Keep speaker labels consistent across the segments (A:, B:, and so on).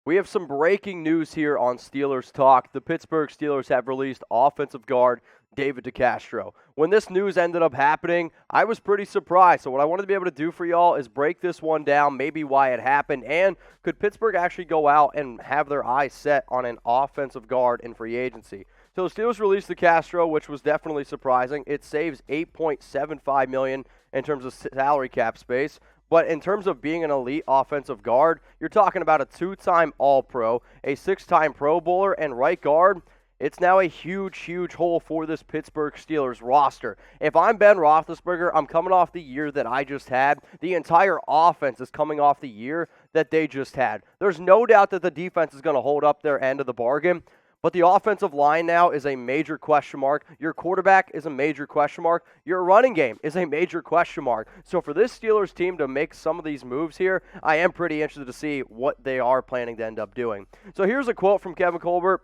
A: We have some breaking news here on Steelers Talk. The Pittsburgh Steelers have released offensive guard David DeCastro. When this news ended up happening, I was pretty surprised. So what I wanted to be able to do for y'all is break this one down, maybe why it happened, and could Pittsburgh actually go out and have their eyes set on an offensive guard in free agency? So the Steelers released DeCastro, which was definitely surprising. It saves $8.75 million in terms of salary cap space. But in terms of being an elite offensive guard, you're talking about a 2-time All-Pro, a 6-time Pro Bowler, and right guard. It's now a huge, huge hole for this Pittsburgh Steelers roster. If I'm Ben Roethlisberger, I'm coming off the year that I just had. The entire offense is coming off the year that they just had. There's no doubt that the defense is going to hold up their end of the bargain. But the offensive line now is a major question mark. Your quarterback is a major question mark. Your running game is a major question mark. So for this Steelers team to make some of these moves here, I am pretty interested to see what they are planning to end up doing. So here's a quote from Kevin Colbert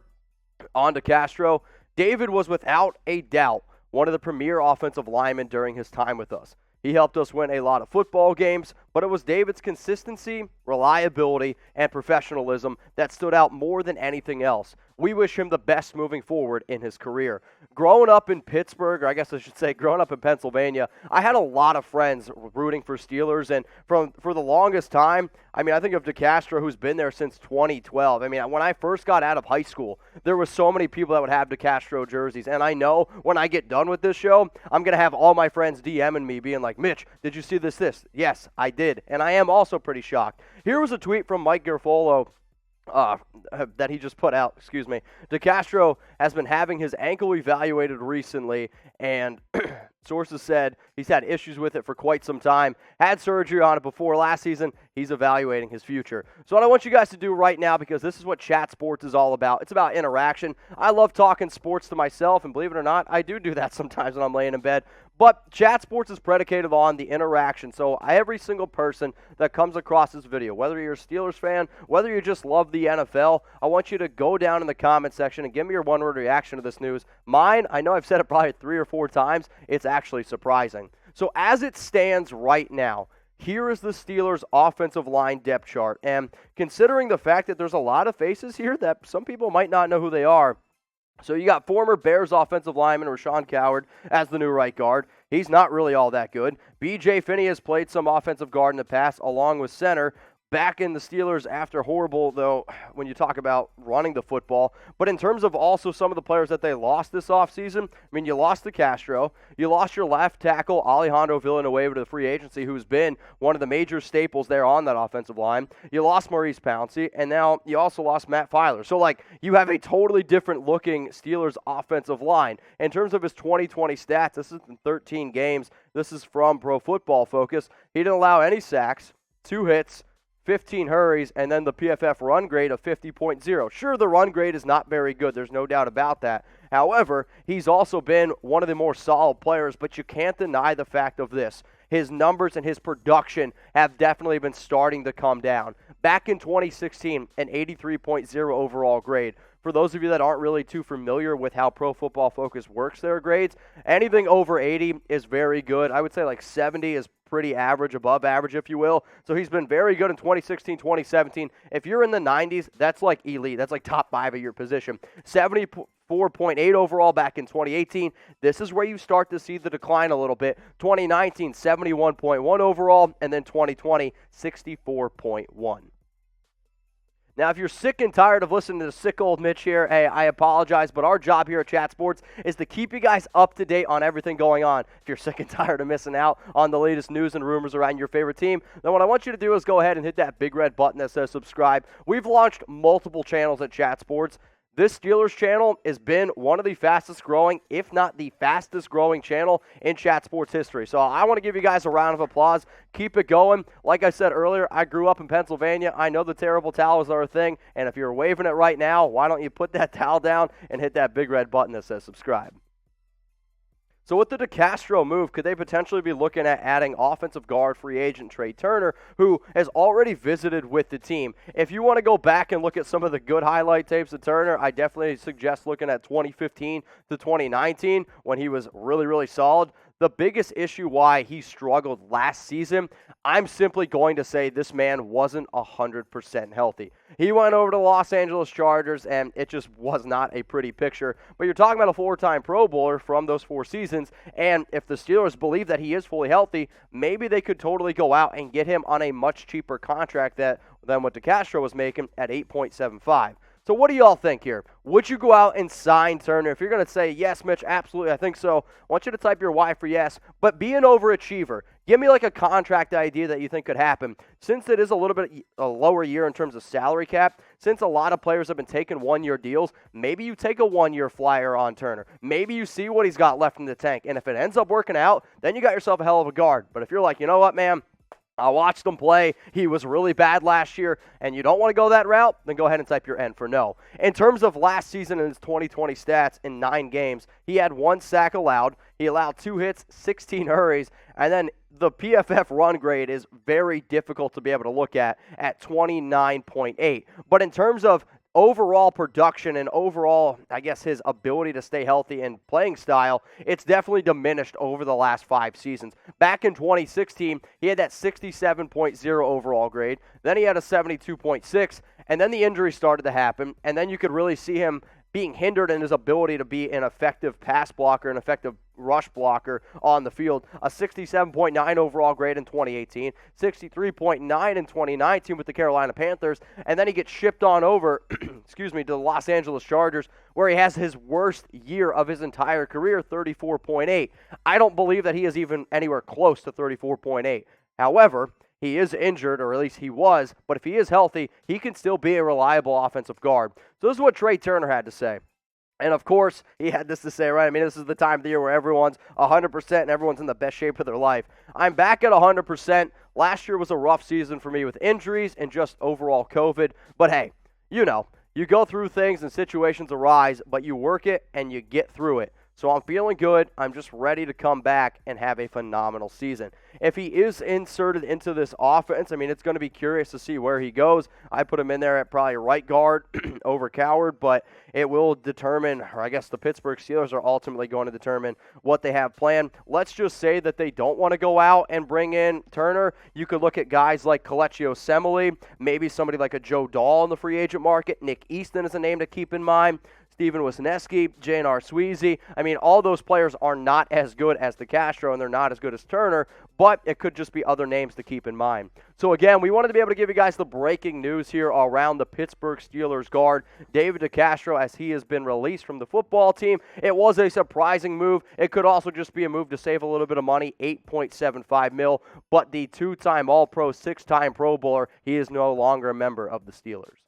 A: on DeCastro. David was without a doubt one of the premier offensive linemen during his time with us. He helped us win a lot of football games, but it was David's consistency, reliability, and professionalism that stood out more than anything else. We wish him the best moving forward in his career. Growing up in Pittsburgh, or I guess I should say growing up in Pennsylvania, I had a lot of friends rooting for Steelers, and for the longest time, I think of DeCastro, who's been there since 2012. When I first got out of high school, there was so many people that would have DeCastro jerseys, and I know when I get done with this show, I'm going to have all my friends DMing me being like, Mitch, did you see this? Yes, I did, and I am also pretty shocked. Here was a tweet from Mike Garafolo that he just put out, DeCastro has been having his ankle evaluated recently, and sources said he's had issues with it for quite some time, had surgery on it before last season. He's evaluating his future. So what I want you guys to do right now, because this is what Chat Sports is all about, it's about interaction. I love talking sports to myself, and believe it or not, I do that sometimes when I'm laying in bed. But Chat Sports is predicated on the interaction. So every single person that comes across this video, whether you're a Steelers fan, whether you just love the NFL, I want you to go down in the comment section and give me your one-word reaction to this news. Mine, I know I've said it probably 3 or 4 times. It's actually surprising. So as it stands right now, here is the Steelers' offensive line depth chart. And considering the fact that there's a lot of faces here that some people might not know who they are, so you got former Bears offensive lineman Rashawn Coward as the new right guard. He's not really all that good. B.J. Finney has played some offensive guard in the past along with center. Back in the Steelers after horrible, though, when you talk about running the football. But in terms of also some of the players that they lost this offseason, you lost DeCastro. You lost your left tackle, Alejandro Villanueva, to the free agency, who's been one of the major staples there on that offensive line. You lost Maurkice Pouncey, and now you also lost Matt Feiler. So, you have a totally different-looking Steelers offensive line. In terms of his 2020 stats, this is in 13 games. This is from Pro Football Focus. He didn't allow any sacks, 2 hits, 15 hurries, and then the PFF run grade of 50.0. Sure, the run grade is not very good. There's no doubt about that. However, he's also been one of the more solid players, but you can't deny the fact of this. His numbers and his production have definitely been starting to come down. Back in 2016, an 83.0 overall grade. For those of you that aren't really too familiar with how Pro Football Focus works their grades, anything over 80 is very good. I would say 70 is pretty average, above average, if you will. So he's been very good in 2016, 2017. If you're in the 90s, that's elite. That's top 5 at your position. 74.8 overall back in 2018. This is where you start to see the decline a little bit. 2019, 71.1 overall, and then 2020, 64.1. Now, if you're sick and tired of listening to sick old Mitch here, hey, I apologize, but our job here at Chat Sports is to keep you guys up to date on everything going on. If you're sick and tired of missing out on the latest news and rumors around your favorite team, then what I want you to do is go ahead and hit that big red button that says subscribe. We've launched multiple channels at Chat Sports. This Steelers channel has been one of the fastest growing, if not the fastest growing channel in Chat Sports history. So I want to give you guys a round of applause. Keep it going. Like I said earlier, I grew up in Pennsylvania. I know the terrible towels are a thing. And if you're waving it right now, why don't you put that towel down and hit that big red button that says subscribe. So with the DeCastro move, could they potentially be looking at adding offensive guard free agent Trai Turner, who has already visited with the team? If you want to go back and look at some of the good highlight tapes of Turner, I definitely suggest looking at 2015 to 2019 when he was really, really solid. the biggest issue why he struggled last season, I'm simply going to say this man wasn't 100% healthy. He went over to the Los Angeles Chargers, and it just was not a pretty picture. But you're talking about a 4-time Pro Bowler from those 4 seasons, and if the Steelers believe that he is fully healthy, maybe they could totally go out and get him on a much cheaper contract than what DeCastro was making at $8.75. So what do y'all think here? Would you go out and sign Turner? If you're going to say, yes, Mitch, absolutely, I think so, I want you to type your Y for yes, but be an overachiever. Give me like a contract idea that you think could happen. Since it is a little bit a lower year in terms of salary cap, since a lot of players have been taking 1-year deals, maybe you take a 1-year flyer on Turner. Maybe you see what he's got left in the tank, and if it ends up working out, then you got yourself a hell of a guard. But if you're like, you know what, man, I watched him play. He was really bad last year, and you don't want to go that route, then go ahead and type your N for no. In terms of last season and his 2020 stats in 9 games, he had 1 sack allowed. He allowed 2 hits, 16 hurries, and then the PFF run grade is very difficult to be able to look at 29.8. But in terms of overall production and overall, I guess, his ability to stay healthy and playing style, it's definitely diminished over the last 5 seasons. Back in 2016, he had that 67.0 overall grade. Then he had a 72.6, and then the injuries started to happen, and then you could really see him being hindered in his ability to be an effective pass blocker, an effective rush blocker on the field. A 67.9 overall grade in 2018, 63.9 in 2019 with the Carolina Panthers, and then he gets shipped on over, to the Los Angeles Chargers, where he has his worst year of his entire career, 34.8. I don't believe that he is even anywhere close to 34.8. However, he is injured, or at least he was, but if he is healthy, he can still be a reliable offensive guard. So this is what Trai Turner had to say. And, of course, he had this to say, right? I mean, this is the time of the year where everyone's 100% and everyone's in the best shape of their life. I'm back at 100%. Last year was a rough season for me with injuries and just overall COVID. But, hey, you go through things and situations arise, but you work it and you get through it. So I'm feeling good. I'm just ready to come back and have a phenomenal season. If he is inserted into this offense, I mean, it's going to be curious to see where he goes. I put him in there at probably right guard over Coward, but it will determine, or I guess the Pittsburgh Steelers are ultimately going to determine what they have planned. Let's just say that they don't want to go out and bring in Turner. You could look at guys like Kelechi Osemele, maybe somebody like a Joe Dahl in the free agent market. Nick Easton is a name to keep in mind. Steven Wisniewski, J.N.R. Sweezy. I mean, all those players are not as good as DeCastro, and they're not as good as Turner, but it could just be other names to keep in mind. So, again, we wanted to be able to give you guys the breaking news here around the Pittsburgh Steelers guard, David DeCastro, as he has been released from the football team. It was a surprising move. It could also just be a move to save a little bit of money, $8.75 million, but the 2-time All-Pro, 6-time Pro Bowler, he is no longer a member of the Steelers.